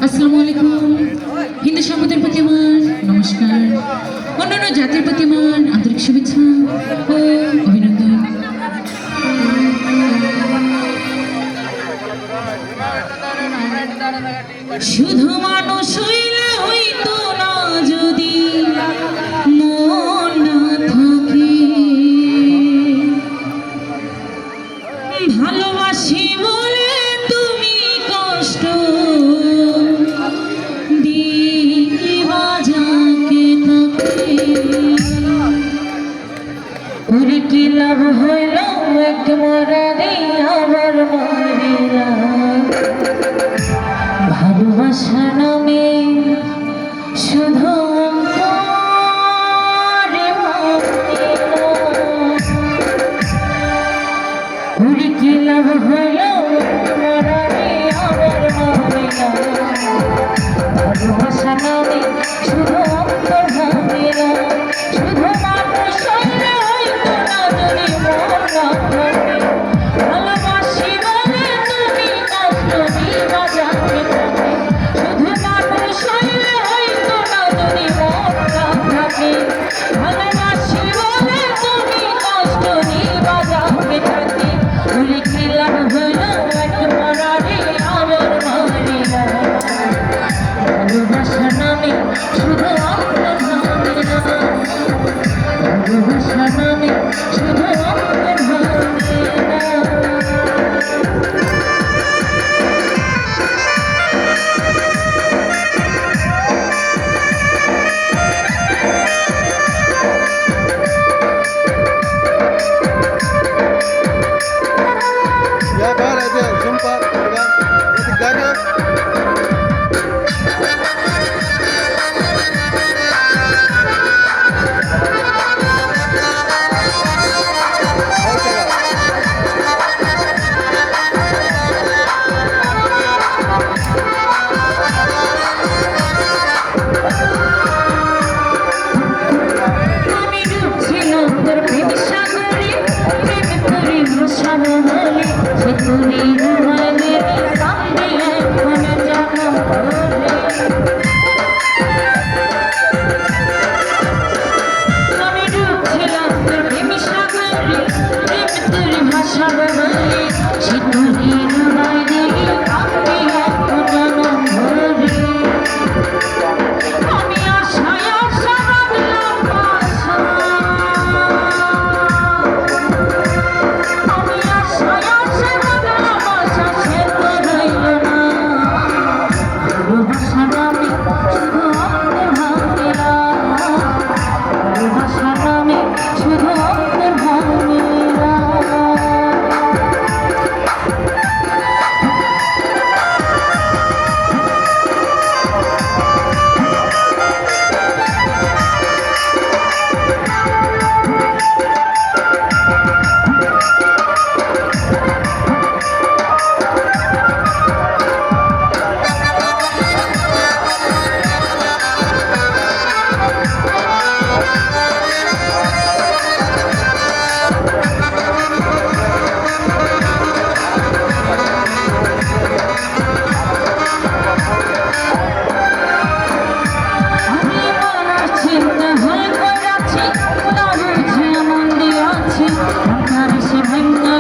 আসসালামু আলাইকুম। হিন্দু সম্প্রদায়ের প্রতি আমার নমস্কার, অন্যান্য জাতির প্রতি আমার আন্তরিক শুভেচ্ছা ও অভিনন্দন। শুধু মানুষ হইলে হইতো না যদি মন না থাকে, ভালোবাসি বলে তুমি কষ্ট দিবা যাকে তাকে। ওরে কি লাভ হইল এক মরারে আবার মরিলা, ভালোবাসা নামে শুধু ওরে কি লাভ হইল মরারে আবার মরিলা, ভালোবাসা নামে শুধু অন্তর ভাবিলা। শুধু মানুষ হইলে হইতো না যদি মন না থাকে, ভালোবাসি বলে তুমি কষ্ট দিবা যাকে তাকে। শুধু মানুষ হইলে হইতো না যদি মন না থাকে, ভালোবাসি বলে তুমি কষ্ট দিবা যাকে তাকে। বলে কি লাভ হইল এক মরারে আবার মরিলা, ভালোবাসা নামে শুধু অন্তর ভাবিলা, ভালোবাসা নামে শুধু অন্তর ভাবিলা। Ya para aja, sumpah, ya. Nanti gagal. আমি ডুবছিলাম তোর প্রেম সাগরে, প্রেম করে ভাসাবো বলে সে তুলি ডুবাই দেবে কান্দে এখন জনম ভরে। আমি ডুবছিলাম তোর প্রেম সাগরে, প্রেম করে ভাসাবো বলে সে তুলি ডুবাই দেবে কান্দে এখন জনম ভরে। আমি আশায় আশা বাঁধলাম বাসা, আমি আশায় আশা বাঁধলাম বাসা, সে তো রইল না। ভালোবাসা নামে শুধু অন্তর ভাবিলা, ভালোবাসা নামে শুধু অন্তর ভাবিলা। আমি মনের চিন্তা হয়ে পড়েছি, না বুঝে মন দিয়াছি, আমার সে ভাঙ্গা